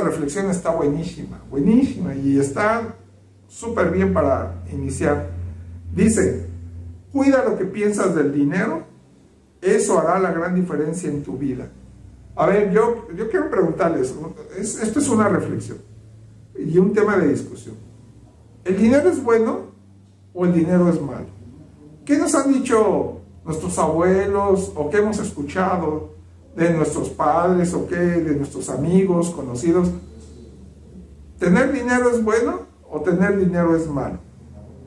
reflexión está buenísima, buenísima, y está súper bien para iniciar. Dice, cuida lo que piensas del dinero, eso hará la gran diferencia en tu vida. A ver, yo quiero preguntarles, esto es una reflexión y un tema de discusión. ¿El dinero es bueno o el dinero es malo? ¿Qué nos han dicho nuestros abuelos o qué hemos escuchado de nuestros padres o qué de nuestros amigos, conocidos? ¿Tener dinero es bueno o tener dinero es malo?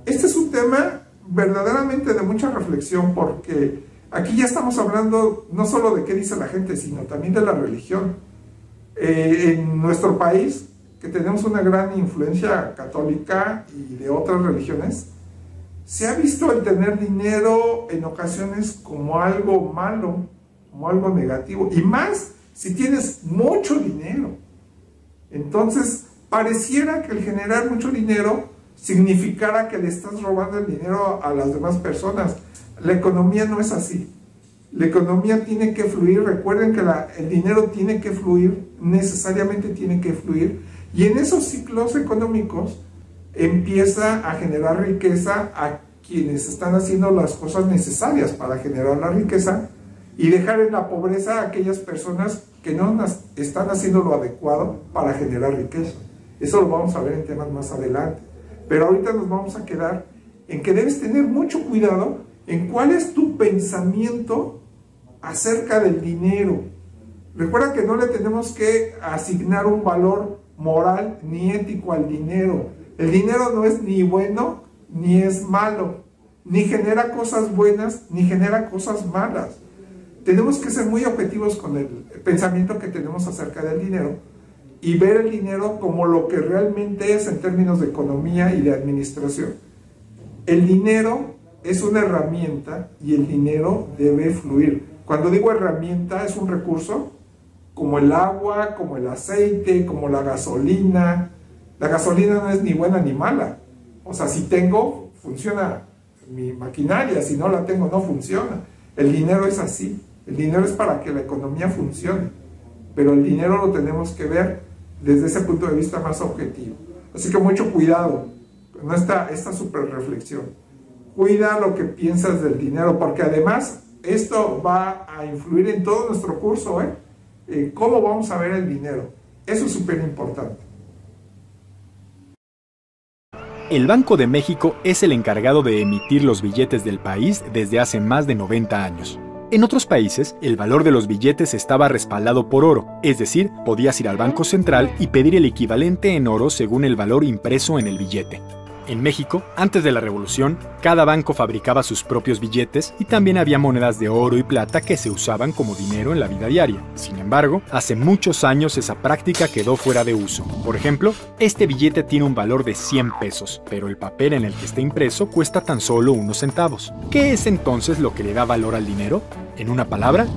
Este es un tema verdaderamente de mucha reflexión, porque aquí ya estamos hablando no solo de qué dice la gente, sino también de la religión. En nuestro país, que tenemos una gran influencia católica y de otras religiones, se ha visto el tener dinero en ocasiones como algo malo, como algo negativo, y más si tienes mucho dinero. Entonces, pareciera que el generar mucho dinero significara que le estás robando el dinero a las demás personas. La economía no es así. La economía tiene que fluir. Recuerden que el dinero tiene que fluir, necesariamente tiene que fluir, y en esos ciclos económicos empieza a generar riqueza a quienes están haciendo las cosas necesarias para generar la riqueza, y dejar en la pobreza a aquellas personas que no están haciendo lo adecuado para generar riqueza. Eso lo vamos a ver en temas más adelante. Pero ahorita nos vamos a quedar en que debes tener mucho cuidado en cuál es tu pensamiento acerca del dinero. Recuerda que no le tenemos que asignar un valor moral ni ético al dinero. El dinero no es ni bueno ni es malo, ni genera cosas buenas ni genera cosas malas. Tenemos que ser muy objetivos con el pensamiento que tenemos acerca del dinero y ver el dinero como lo que realmente es en términos de economía y de administración. El dinero es una herramienta y el dinero debe fluir. Cuando digo herramienta, es un recurso como el agua, como el aceite, como la gasolina. La gasolina no es ni buena ni mala. O sea, si tengo, funciona mi maquinaria; si no la tengo, no funciona. El dinero es así. El dinero es para que la economía funcione. Pero el dinero lo tenemos que ver desde ese punto de vista más objetivo. Así que mucho cuidado con esta super reflexión. Cuida lo que piensas del dinero, porque además esto va a influir en todo nuestro curso, cómo vamos a ver el dinero. Eso es súper importante. El Banco de México es el encargado de emitir los billetes del país desde hace más de 90 años. En otros países, el valor de los billetes estaba respaldado por oro, es decir, podías ir al Banco Central y pedir el equivalente en oro según el valor impreso en el billete. En México, antes de la Revolución, cada banco fabricaba sus propios billetes y también había monedas de oro y plata que se usaban como dinero en la vida diaria. Sin embargo, hace muchos años esa práctica quedó fuera de uso. Por ejemplo, este billete tiene un valor de 100 pesos, pero el papel en el que está impreso cuesta tan solo unos centavos. ¿Qué es entonces lo que le da valor al dinero? En una palabra,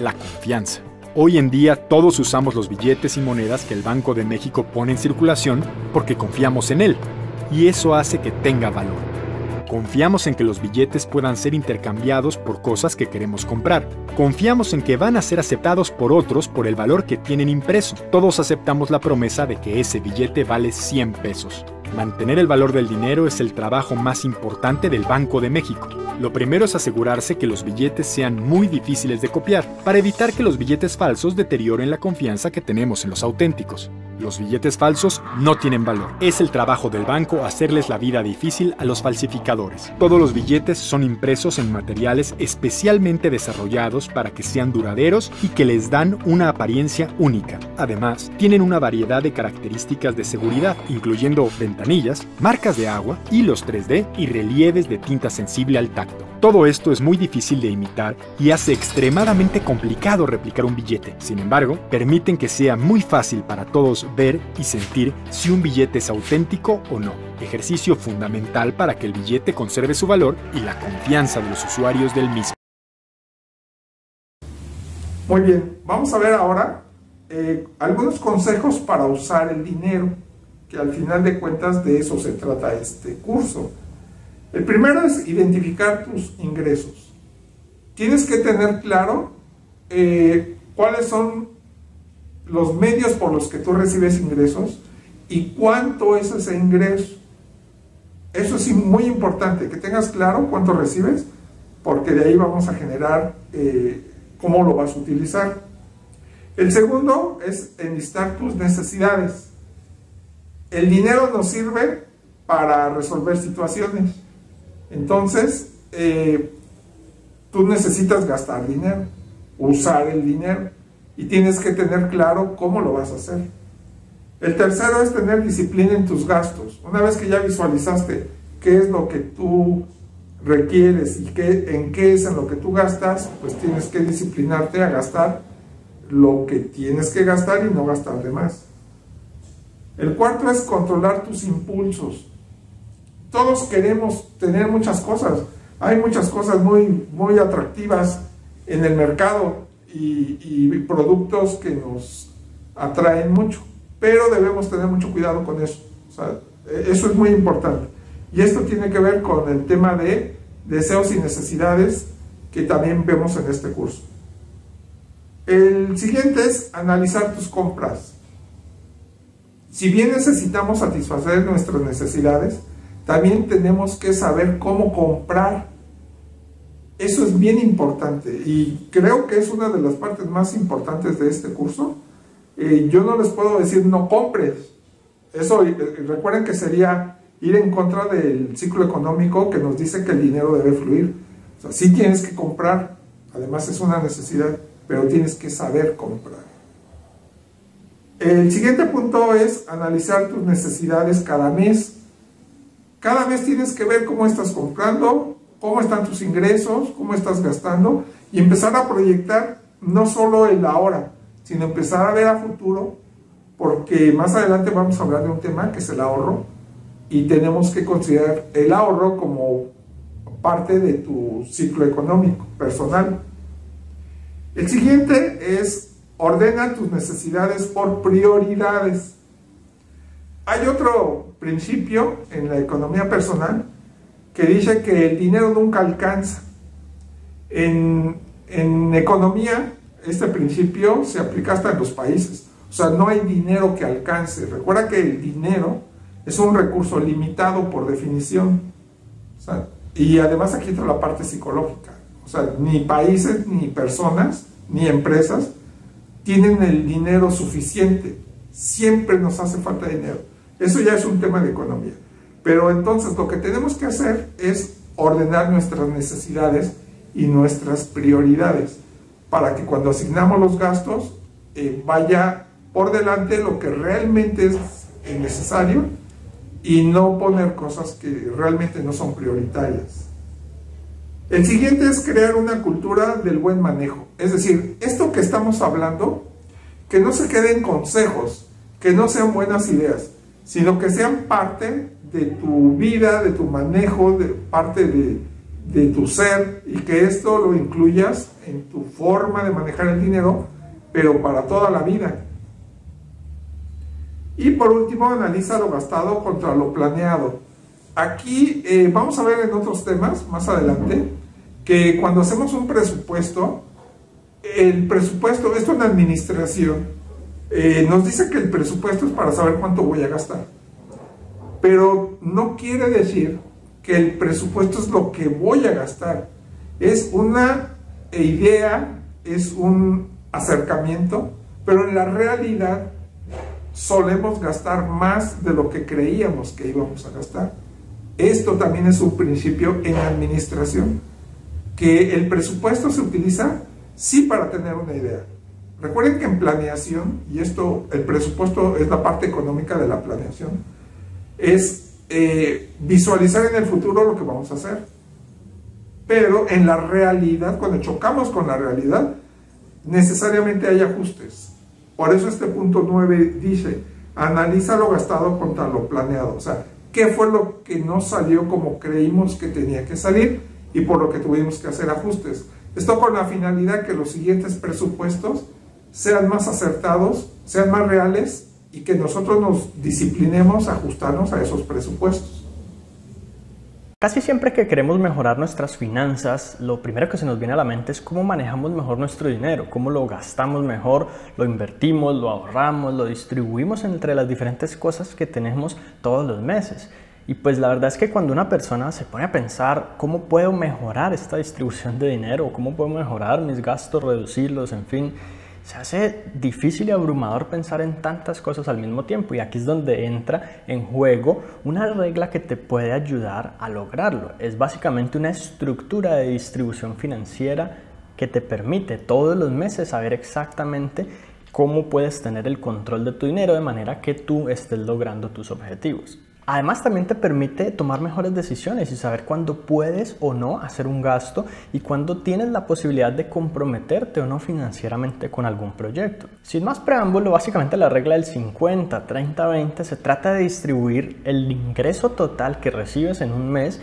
la confianza. Hoy en día todos usamos los billetes y monedas que el Banco de México pone en circulación porque confiamos en él. Y eso hace que tenga valor. Confiamos en que los billetes puedan ser intercambiados por cosas que queremos comprar. Confiamos en que van a ser aceptados por otros por el valor que tienen impreso. Todos aceptamos la promesa de que ese billete vale 100 pesos. Mantener el valor del dinero es el trabajo más importante del Banco de México. Lo primero es asegurarse que los billetes sean muy difíciles de copiar, para evitar que los billetes falsos deterioren la confianza que tenemos en los auténticos. Los billetes falsos no tienen valor. Es el trabajo del banco hacerles la vida difícil a los falsificadores. Todos los billetes son impresos en materiales especialmente desarrollados para que sean duraderos y que les dan una apariencia única. Además, tienen una variedad de características de seguridad, incluyendo ventanillas, marcas de agua, hilos 3D y relieves de tinta sensible al tacto. Todo esto es muy difícil de imitar y hace extremadamente complicado replicar un billete. Sin embargo, permiten que sea muy fácil para todos ver y sentir si un billete es auténtico o no. Ejercicio fundamental para que el billete conserve su valor y la confianza de los usuarios del mismo. Muy bien, vamos a ver ahora algunos consejos para usar el dinero, que al final de cuentas de eso se trata este curso. El primero es identificar tus ingresos. Tienes que tener claro cuáles son los medios por los que tú recibes ingresos y cuánto es ese ingreso. Eso es muy importante, que tengas claro cuánto recibes, porque de ahí vamos a generar cómo lo vas a utilizar. El segundo es enlistar tus necesidades. El dinero nos sirve para resolver situaciones. Entonces, tú necesitas gastar dinero, usar el dinero, y tienes que tener claro cómo lo vas a hacer. El tercero es tener disciplina en tus gastos. Una vez que ya visualizaste qué es lo que tú requieres y en qué es en lo que tú gastas, pues tienes que disciplinarte a gastar lo que tienes que gastar y no gastar de más. El cuarto es controlar tus impulsos. Todos queremos tener muchas cosas. Hay muchas cosas muy atractivas en el mercado y productos que nos atraen mucho, pero debemos tener mucho cuidado con eso. O sea, eso es muy importante. Y esto tiene que ver con el tema de deseos y necesidades que también vemos en este curso. El siguiente es analizar tus compras. Si bien necesitamos satisfacer nuestras necesidades, también tenemos que saber cómo comprar. Eso es bien importante y creo que es una de las partes más importantes de este curso. Yo no les puedo decir no compres. Eso, recuerden que sería ir en contra del ciclo económico que nos dice que el dinero debe fluir. O sea, sí tienes que comprar, además es una necesidad, pero tienes que saber comprar. El siguiente punto es analizar tus necesidades cada mes. Cada mes tienes que ver cómo estás comprando, cómo están tus ingresos, cómo estás gastando y empezar a proyectar no solo el ahora, sino empezar a ver a futuro, porque más adelante vamos a hablar de un tema que es el ahorro y tenemos que considerar el ahorro como parte de tu ciclo económico personal. El siguiente es ordena tus necesidades por prioridades. Hay otro principio en la economía personal que dice que el dinero nunca alcanza. En economía, este principio se aplica hasta en los países. O sea, no hay dinero que alcance. Recuerda que el dinero es un recurso limitado por definición. O sea, y además aquí entra la parte psicológica. O sea, ni países, ni personas, ni empresas tienen el dinero suficiente. Siempre nos hace falta dinero. Eso ya es un tema de economía. Pero entonces lo que tenemos que hacer es ordenar nuestras necesidades y nuestras prioridades para que cuando asignamos los gastos vaya por delante lo que realmente es necesario y no poner cosas que realmente no son prioritarias. El siguiente es crear una cultura del buen manejo. Es decir, esto que estamos hablando, que no se queden consejos, que no sean buenas ideas, sino que sean parte de tu vida, de tu manejo, parte de tu ser, y que esto lo incluyas en tu forma de manejar el dinero, pero para toda la vida. Y por último, analiza lo gastado contra lo planeado. Aquí vamos a ver en otros temas más adelante que cuando hacemos un presupuesto, el presupuesto, esto en administración, nos dice que el presupuesto es para saber cuánto voy a gastar. Pero no quiere decir que el presupuesto es lo que voy a gastar. Es una idea, es un acercamiento, pero en la realidad solemos gastar más de lo que creíamos que íbamos a gastar. Esto también es un principio en administración, que el presupuesto se utiliza sí para tener una idea. Recuerden que en planeación, y esto, el presupuesto es la parte económica de la planeación, es visualizar en el futuro lo que vamos a hacer. Pero en la realidad, cuando chocamos con la realidad, necesariamente hay ajustes. Por eso este punto 9 dice, analiza lo gastado contra lo planeado. O sea, ¿qué fue lo que no salió como creímos que tenía que salir y por lo que tuvimos que hacer ajustes? Esto con la finalidad que los siguientes presupuestos sean más acertados, sean más reales y que nosotros nos disciplinemos a ajustarnos a esos presupuestos. Casi siempre que queremos mejorar nuestras finanzas, lo primero que se nos viene a la mente es cómo manejamos mejor nuestro dinero, cómo lo gastamos mejor, lo invertimos, lo ahorramos, lo distribuimos entre las diferentes cosas que tenemos todos los meses. Y pues la verdad es que cuando una persona se pone a pensar cómo puedo mejorar esta distribución de dinero, cómo puedo mejorar mis gastos, reducirlos, en fin, se hace difícil y abrumador pensar en tantas cosas al mismo tiempo, y aquí es donde entra en juego una regla que te puede ayudar a lograrlo. Es básicamente una estructura de distribución financiera que te permite todos los meses saber exactamente cómo puedes tener el control de tu dinero de manera que tú estés logrando tus objetivos. Además, también te permite tomar mejores decisiones y saber cuándo puedes o no hacer un gasto y cuándo tienes la posibilidad de comprometerte o no financieramente con algún proyecto. Sin más preámbulo, básicamente la regla del 50-30-20 se trata de distribuir el ingreso total que recibes en un mes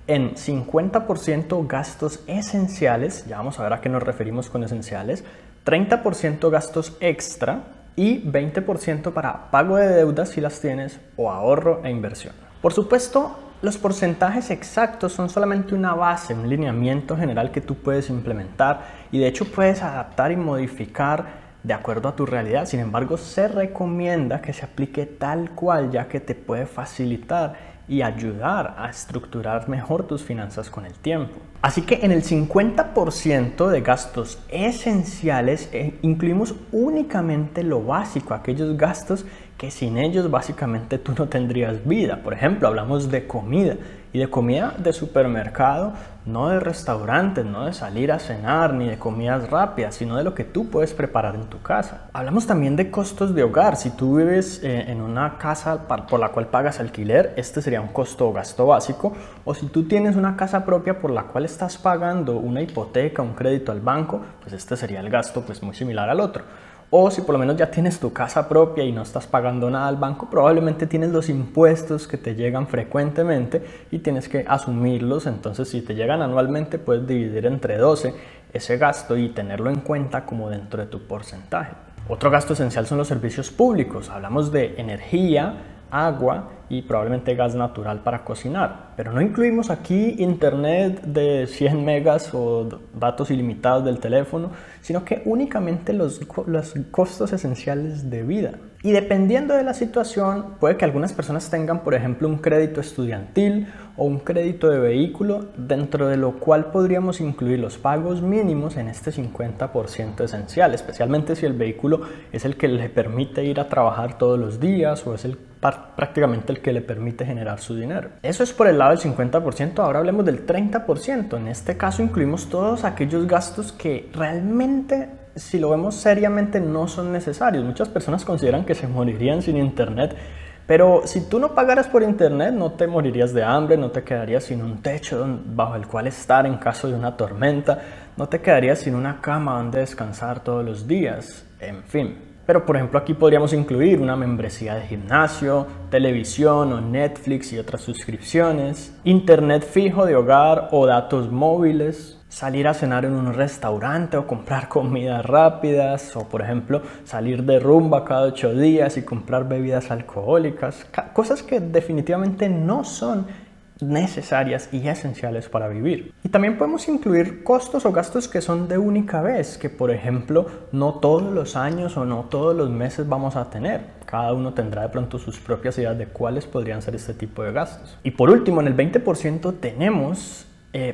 en 50% gastos esenciales, ya vamos a ver a qué nos referimos con esenciales, 30% gastos extra, y 20% para pago de deudas si las tienes o ahorro e inversión. Por supuesto, los porcentajes exactos son solamente una base, un lineamiento general que tú puedes implementar y de hecho puedes adaptar y modificar de acuerdo a tu realidad. Sin embargo, se recomienda que se aplique tal cual, ya que te puede facilitar y ayudar a estructurar mejor tus finanzas con el tiempo. Así que en el 50% de gastos esenciales incluimos únicamente lo básico, aquellos gastos que sin ellos básicamente tú no tendrías vida. Por ejemplo, hablamos de comida, y de comida de supermercado, no de restaurantes, no de salir a cenar, ni de comidas rápidas, sino de lo que tú puedes preparar en tu casa. Hablamos también de costos de hogar. Si tú vives en una casa por la cual pagas alquiler, este sería un costo o gasto básico. O si tú tienes una casa propia por la cual estás pagando una hipoteca, un crédito al banco, pues este sería el gasto pues muy similar al otro. O si por lo menos ya tienes tu casa propia y no estás pagando nada al banco, probablemente tienes los impuestos que te llegan frecuentemente y tienes que asumirlos. Entonces, si te llegan anualmente, puedes dividir entre 12 ese gasto y tenerlo en cuenta como dentro de tu porcentaje. Otro gasto esencial son los servicios públicos. Hablamos de energía, agua y probablemente gas natural para cocinar, pero no incluimos aquí internet de 100 megas o datos ilimitados del teléfono, sino que únicamente los costos esenciales de vida. Y dependiendo de la situación, puede que algunas personas tengan, por ejemplo, un crédito estudiantil o un crédito de vehículo, dentro de lo cual podríamos incluir los pagos mínimos en este 50% esencial, especialmente si el vehículo es el que le permite ir a trabajar todos los días o es prácticamente el que le permite generar su dinero. Eso es por el lado del 50%, ahora hablemos del 30%. En este caso incluimos todos aquellos gastos que realmente, si lo vemos seriamente, no son necesarios. Muchas personas consideran que se morirían sin internet, pero si tú no pagaras por internet, no te morirías de hambre, no te quedarías sin un techo bajo el cual estar en caso de una tormenta, no te quedarías sin una cama donde descansar todos los días, en fin. Pero por ejemplo aquí podríamos incluir una membresía de gimnasio, televisión o Netflix y otras suscripciones, internet fijo de hogar o datos móviles, salir a cenar en un restaurante o comprar comidas rápidas, o por ejemplo salir de rumba cada 8 días y comprar bebidas alcohólicas, cosas que definitivamente no son necesarias y esenciales para vivir. Y también podemos incluir costos o gastos que son de única vez, que por ejemplo no todos los años o no todos los meses vamos a tener. Cada uno tendrá de pronto sus propias ideas de cuáles podrían ser este tipo de gastos. Y por último, en el 20% tenemos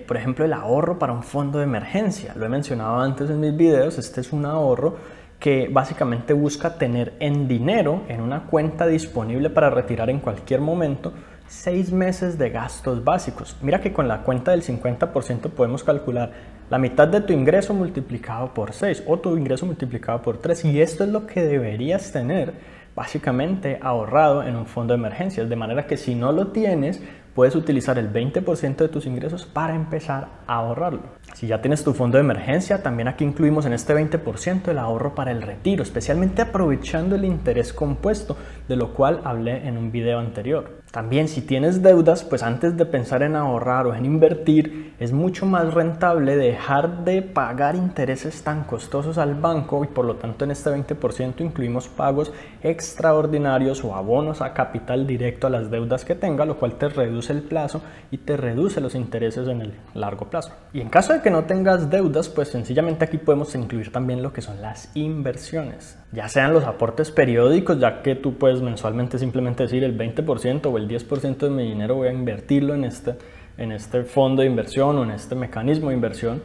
por ejemplo el ahorro para un fondo de emergencia. Lo he mencionado antes en mis videos. Este es un ahorro que básicamente busca tener en dinero en una cuenta disponible para retirar en cualquier momento 6 meses de gastos básicos. Mira que con la cuenta del 50% podemos calcular la mitad de tu ingreso multiplicado por 6 o tu ingreso multiplicado por 3, y esto es lo que deberías tener básicamente ahorrado en un fondo de emergencias, de manera que si no lo tienes, puedes utilizar el 20% de tus ingresos para empezar a ahorrarlo. Si ya tienes tu fondo de emergencia, también aquí incluimos en este 20% el ahorro para el retiro, especialmente aprovechando el interés compuesto, de lo cual hablé en un video anterior. También si tienes deudas, pues antes de pensar en ahorrar o en invertir, es mucho más rentable dejar de pagar intereses tan costosos al banco y por lo tanto en este 20% incluimos pagos extraordinarios o abonos a capital directo a las deudas que tenga, lo cual te reduce el plazo y te reduce los intereses en el largo plazo. Y en caso de que no tengas deudas, pues sencillamente aquí podemos incluir también lo que son las inversiones. Ya sean los aportes periódicos, ya que tú puedes mensualmente simplemente decir el 20% o el 10% de mi dinero voy a invertirlo en este fondo de inversión o en este mecanismo de inversión,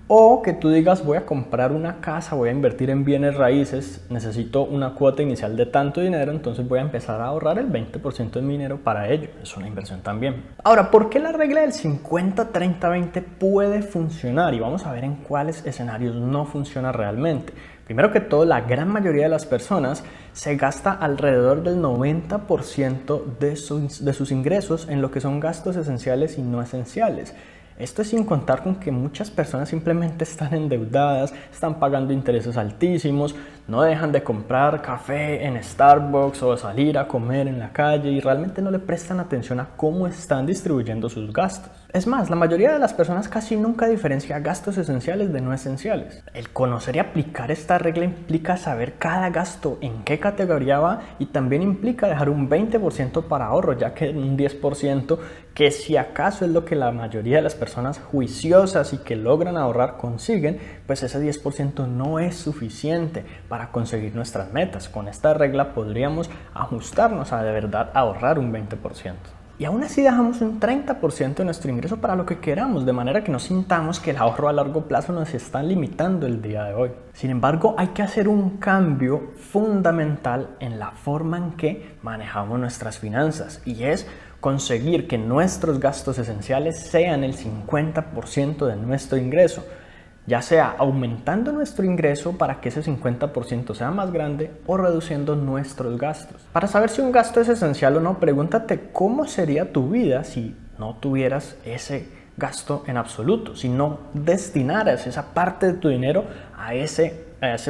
o que tú digas voy a comprar una casa, voy a invertir en bienes raíces, necesito una cuota inicial de tanto dinero, entonces voy a empezar a ahorrar el 20% de mi dinero para ello. Es una inversión también. Ahora, ¿por qué la regla del 50-30-20 puede funcionar? Y vamos a ver en cuáles escenarios no funciona realmente. Primero que todo, la gran mayoría de las personas se gasta alrededor del 90% de sus ingresos en lo que son gastos esenciales y no esenciales. Esto es sin contar con que muchas personas simplemente están endeudadas, están pagando intereses altísimos, no dejan de comprar café en Starbucks o salir a comer en la calle y realmente no le prestan atención a cómo están distribuyendo sus gastos. Es más, la mayoría de las personas casi nunca diferencia gastos esenciales de no esenciales. El conocer y aplicar esta regla implica saber cada gasto en qué categoría va y también implica dejar un 20% para ahorro, ya que un 10% que si acaso es lo que la mayoría de las personas juiciosas y que logran ahorrar consiguen, pues ese 10% no es suficiente para conseguir nuestras metas. Con esta regla podríamos ajustarnos a de verdad ahorrar un 20%. Y aún así dejamos un 30% de nuestro ingreso para lo que queramos, de manera que no sintamos que el ahorro a largo plazo nos está limitando el día de hoy. Sin embargo, hay que hacer un cambio fundamental en la forma en que manejamos nuestras finanzas, y es conseguir que nuestros gastos esenciales sean el 50% de nuestro ingreso, ya sea aumentando nuestro ingreso para que ese 50% sea más grande o reduciendo nuestros gastos. Para saber si un gasto es esencial o no, pregúntate cómo sería tu vida si no tuvieras ese gasto en absoluto, si no destinaras esa parte de tu dinero a ese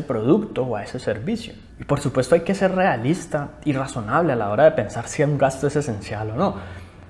producto o a ese servicio. Y por supuesto hay que ser realista y razonable a la hora de pensar si un gasto es esencial o no.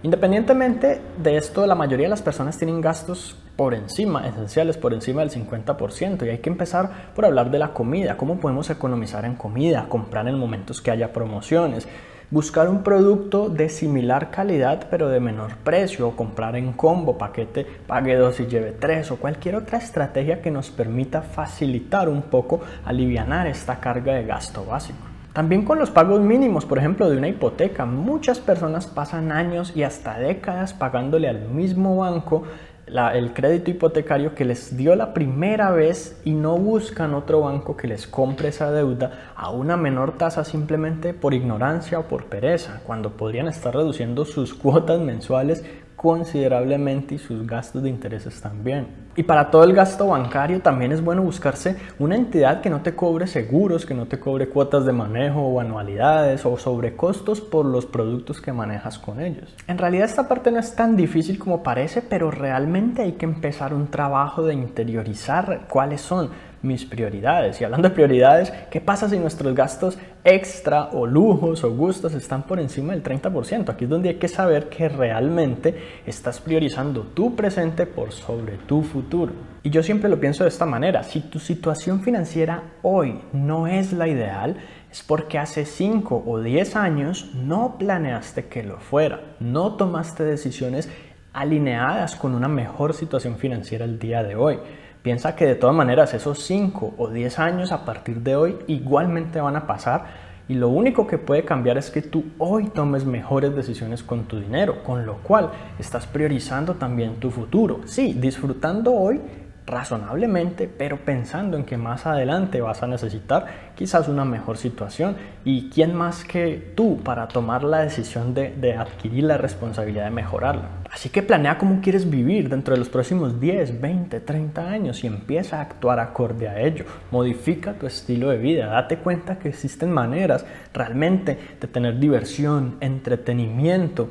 Independientemente de esto, la mayoría de las personas tienen gastos esenciales por encima del 50%, y hay que empezar por hablar de la comida. ¿Cómo podemos economizar en comida? Comprar en momentos que haya promociones, buscar un producto de similar calidad pero de menor precio, o comprar en combo, paquete, pague 2 y lleve 3, o cualquier otra estrategia que nos permita facilitar un poco, alivianar esta carga de gasto básico. También con los pagos mínimos, por ejemplo, de una hipoteca. Muchas personas pasan años y hasta décadas pagándole al mismo banco el crédito hipotecario que les dio la primera vez y no buscan otro banco que les compre esa deuda a una menor tasa simplemente por ignorancia o por pereza, cuando podrían estar reduciendo sus cuotas mensuales considerablemente y sus gastos de intereses también. Y para todo el gasto bancario también es bueno buscarse una entidad que no te cobre seguros, que no te cobre cuotas de manejo o anualidades o sobrecostos por los productos que manejas con ellos. En realidad esta parte no es tan difícil como parece, pero realmente hay que empezar un trabajo de interiorizar cuáles son mis prioridades. Y hablando de prioridades, ¿qué pasa si nuestros gastos extra o lujos o gustos están por encima del 30%? Aquí es donde hay que saber que realmente estás priorizando tu presente por sobre tu futuro. Y yo siempre lo pienso de esta manera: si tu situación financiera hoy no es la ideal, es porque hace 5 o 10 años no planeaste que lo fuera, no tomaste decisiones alineadas con una mejor situación financiera el día de hoy. Piensa que de todas maneras esos 5 o 10 años a partir de hoy igualmente van a pasar, y lo único que puede cambiar es que tú hoy tomes mejores decisiones con tu dinero, con lo cual estás priorizando también tu futuro. Sí, disfrutando hoy razonablemente, pero pensando en que más adelante vas a necesitar quizás una mejor situación, y quién más que tú para tomar la decisión de adquirir la responsabilidad de mejorarla. Así que planea cómo quieres vivir dentro de los próximos 10, 20, 30 años y empieza a actuar acorde a ello. Modifica tu estilo de vida, date cuenta que existen maneras realmente de tener diversión, entretenimiento,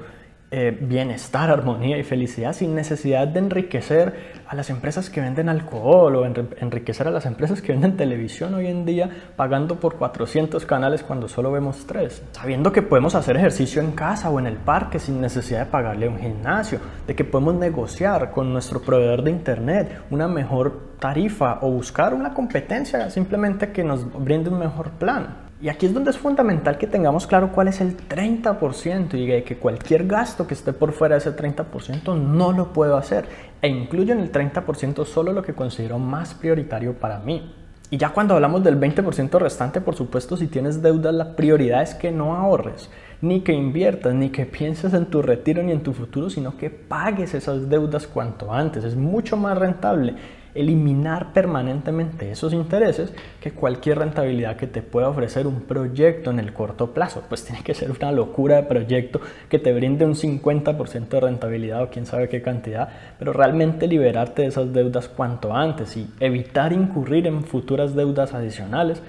bienestar, armonía y felicidad sin necesidad de enriquecer a las empresas que venden alcohol o enriquecer a las empresas que venden televisión hoy en día pagando por 400 canales cuando solo vemos 3. Sabiendo que podemos hacer ejercicio en casa o en el parque sin necesidad de pagarle a un gimnasio, de que podemos negociar con nuestro proveedor de internet una mejor tarifa o buscar una competencia simplemente que nos brinde un mejor plan. Y aquí es donde es fundamental que tengamos claro cuál es el 30% y que cualquier gasto que esté por fuera de ese 30% no lo puedo hacer. E incluyo en el 30% solo lo que considero más prioritario para mí. Y ya cuando hablamos del 20% restante, por supuesto, si tienes deudas, la prioridad es que no ahorres, ni que inviertas, ni que pienses en tu retiro ni en tu futuro, sino que pagues esas deudas cuanto antes. Es mucho más rentable eliminar permanentemente esos intereses que cualquier rentabilidad que te pueda ofrecer un proyecto en el corto plazo. Pues tiene que ser una locura de proyecto que te brinde un 50% de rentabilidad o quién sabe qué cantidad, pero realmente liberarte de esas deudas cuanto antes y evitar incurrir en futuras deudas adicionales